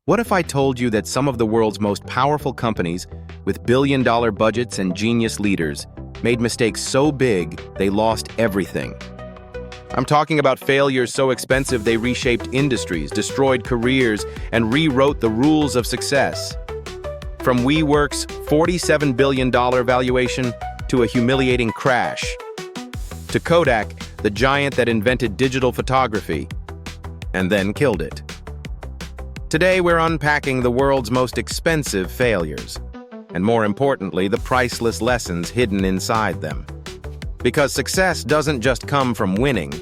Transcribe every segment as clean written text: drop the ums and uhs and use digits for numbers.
What if I told you that some of the world's most powerful companies, with billion-dollar budgets and genius leaders, made mistakes so big they lost everything? I'm talking about failures so expensive they reshaped industries, destroyed careers, and rewrote the rules of success. From WeWork's $47 billion valuation to a humiliating crash, to Kodak, the giant that invented digital photography and then killed it. Today, we're unpacking the world's most expensive failures, and more importantly, the priceless lessons hidden inside them. Because success doesn't just come from winning,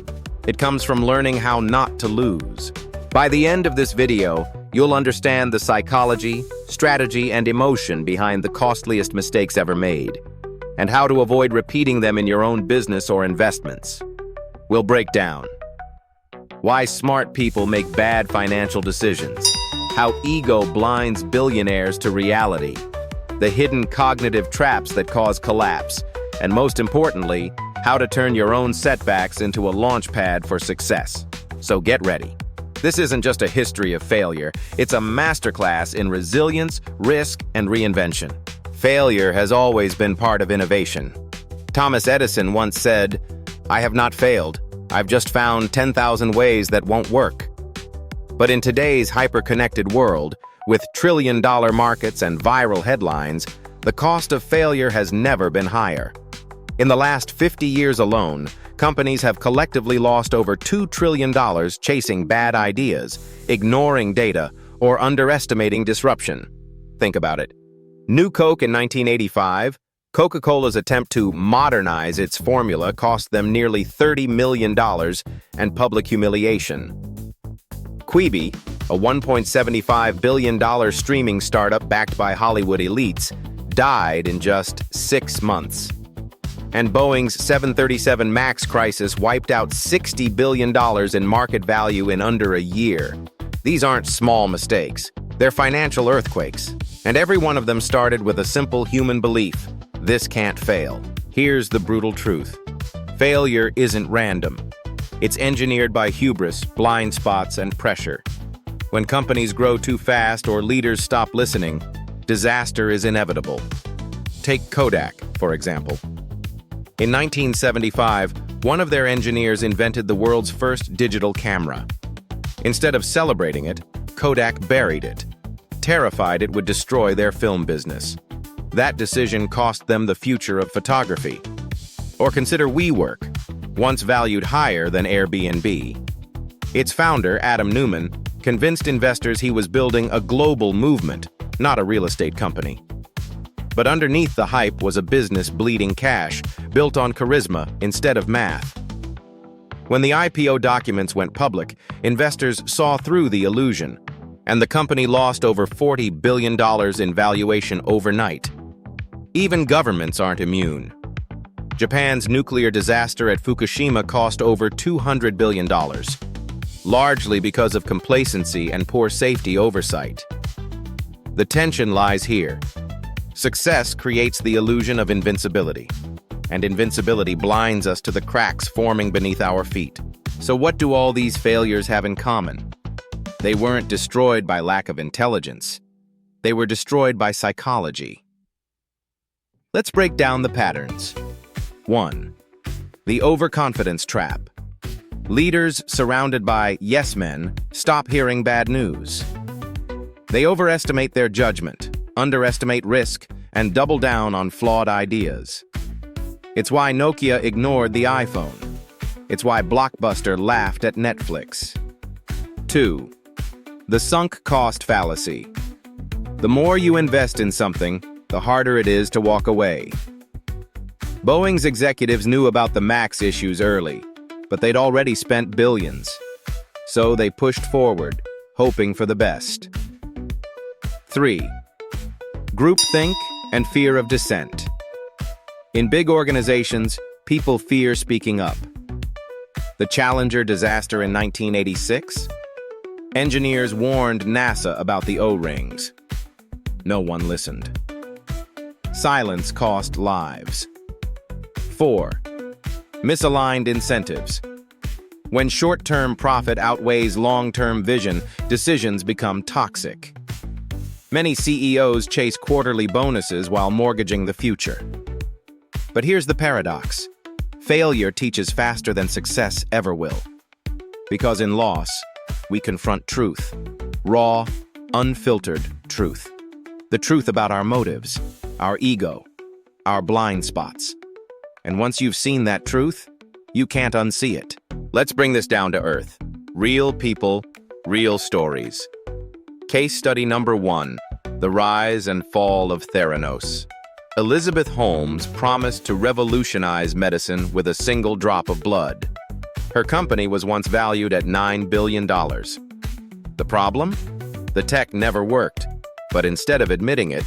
it comes from learning how not to lose. By the end of this video, you'll understand the psychology, strategy, and emotion behind the costliest mistakes ever made, and how to avoid repeating them in your own business or investments. We'll break down why smart people make bad financial decisions, how ego blinds billionaires to reality, the hidden cognitive traps that cause collapse, and most importantly, how to turn your own setbacks into a launch pad for success. So get ready. This isn't just a history of failure, it's a masterclass in resilience, risk, and reinvention. Failure has always been part of innovation. Thomas Edison once said, "I have not failed. I've just found 10,000 ways that won't work." But in today's hyper-connected world, with trillion-dollar markets and viral headlines, the cost of failure has never been higher. In the last 50 years alone, companies have collectively lost over $2 trillion chasing bad ideas, ignoring data, or underestimating disruption. Think about it. New Coke in 1985, Coca-Cola's attempt to modernize its formula cost them nearly $30 million and public humiliation. Quibi, a $1.75 billion streaming startup backed by Hollywood elites, died in just 6 months. And Boeing's 737 MAX crisis wiped out $60 billion in market value in under a year. These aren't small mistakes. They're financial earthquakes. And every one of them started with a simple human belief: this can't fail. Here's the brutal truth. Failure isn't random. It's engineered by hubris, blind spots, and pressure. When companies grow too fast or leaders stop listening, disaster is inevitable. Take Kodak, for example. In 1975, one of their engineers invented the world's first digital camera. Instead of celebrating it, Kodak buried it, terrified it would destroy their film business. That decision cost them the future of photography. Or consider WeWork, once valued higher than Airbnb. Its founder, Adam Neumann, convinced investors he was building a global movement, not a real estate company. But underneath the hype was a business bleeding cash, built on charisma instead of math. When the IPO documents went public, investors saw through the illusion, and the company lost over $40 billion in valuation overnight. Even governments aren't immune. Japan's nuclear disaster at Fukushima cost over $200 billion, largely because of complacency and poor safety oversight. The tension lies here. Success creates the illusion of invincibility, and invincibility blinds us to the cracks forming beneath our feet. So what do all these failures have in common? They weren't destroyed by lack of intelligence. They were destroyed by psychology. Let's break down the patterns. 1. The overconfidence trap. Leaders surrounded by yes men stop hearing bad news. They overestimate their judgment, underestimate risk, and double down on flawed ideas. It's why Nokia ignored the iPhone. It's why Blockbuster laughed at Netflix. 2. The sunk cost fallacy. The more you invest in something, the harder it is to walk away. Boeing's executives knew about the MAX issues early, but they'd already spent billions. So they pushed forward, hoping for the best. 3. Groupthink and fear of dissent. In big organizations, people fear speaking up. The Challenger disaster in 1986? Engineers warned NASA about the O-rings. No one listened. Silence cost lives. 4. Misaligned incentives. When short-term profit outweighs long-term vision, decisions become toxic. Many CEOs chase quarterly bonuses while mortgaging the future. But here's the paradox. Failure teaches faster than success ever will. Because in loss, we confront truth. Raw, unfiltered truth. The truth about our motives, our ego, our blind spots. And once you've seen that truth, you can't unsee it. Let's bring this down to earth. Real people, real stories. Case study number 1, the rise and fall of Theranos. Elizabeth Holmes promised to revolutionize medicine with a single drop of blood. Her company was once valued at $9 billion. The problem? The tech never worked, but instead of admitting it,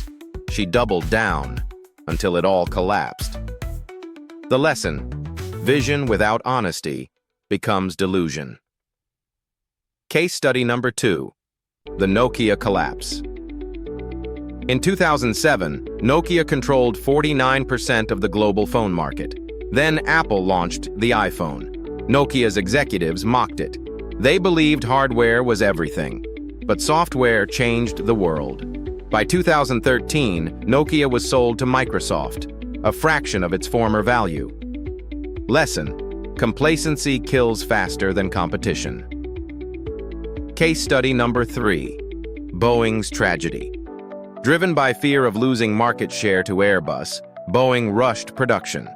she doubled down until it all collapsed. The lesson: vision without honesty becomes delusion. Case study number 2, the Nokia collapse. In 2007, Nokia controlled 49% of the global phone market. Then Apple launched the iPhone. Nokia's executives mocked it. They believed hardware was everything, but software changed the world. By 2013, Nokia was sold to Microsoft, a fraction of its former value. Lesson: complacency kills faster than competition. Case study number 3, Boeing's tragedy. Driven by fear of losing market share to Airbus, Boeing rushed production,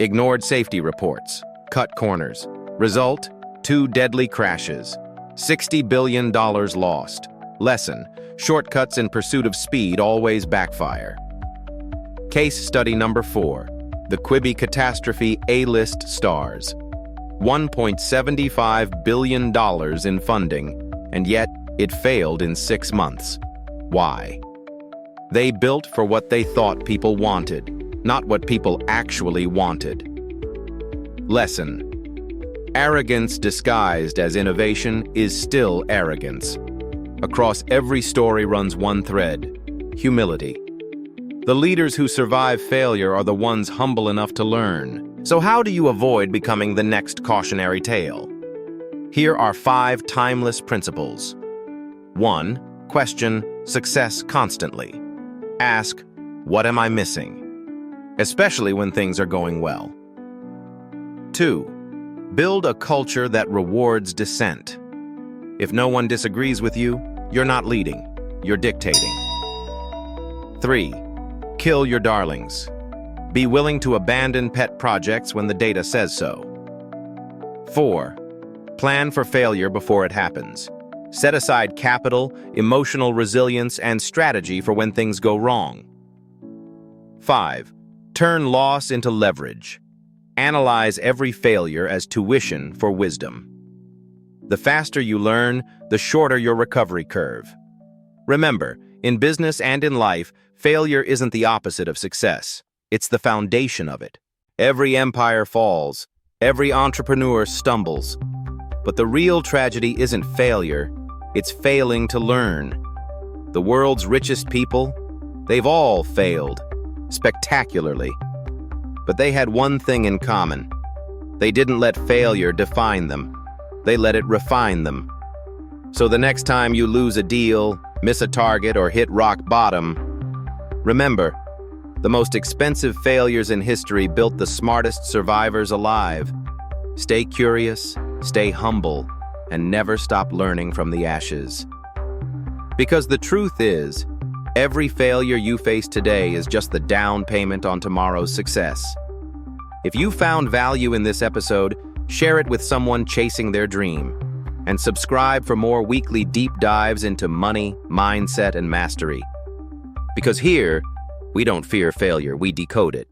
ignored safety reports, cut corners. Result: 2 deadly crashes, $60 billion lost. Lesson: shortcuts in pursuit of speed always backfire. Case study number 4, the Quibi catastrophe A-list stars. $1.75 billion in funding, and yet it failed in 6 months. Why? They built for what they thought people wanted, not what people actually wanted. Lesson: arrogance disguised as innovation is still arrogance. Across every story runs one thread: humility. The leaders who survive failure are the ones humble enough to learn. So how do you avoid becoming the next cautionary tale? Here are 5 timeless principles. 1. Question success constantly. Ask, what am I missing? Especially when things are going well. 2. Build a culture that rewards dissent. If no one disagrees with you, you're not leading, you're dictating. 3. Kill your darlings. Be willing to abandon pet projects when the data says so. 4. Plan for failure before it happens. Set aside capital, emotional resilience, and strategy for when things go wrong. 5. Turn loss into leverage. Analyze every failure as tuition for wisdom. The faster you learn, the shorter your recovery curve. Remember, in business and in life, failure isn't the opposite of success. It's the foundation of it. Every empire falls. Every entrepreneur stumbles. But the real tragedy isn't failure, it's failing to learn. The world's richest people, they've all failed, spectacularly. But they had one thing in common. They didn't let failure define them. They let it refine them. So the next time you lose a deal, miss a target, or hit rock bottom, remember, the most expensive failures in history built the smartest survivors alive. Stay curious, stay humble, and never stop learning from the ashes. Because the truth is, every failure you face today is just the down payment on tomorrow's success. If you found value in this episode, share it with someone chasing their dream. And subscribe for more weekly deep dives into money, mindset, and mastery. Because here, we don't fear failure, we decode it.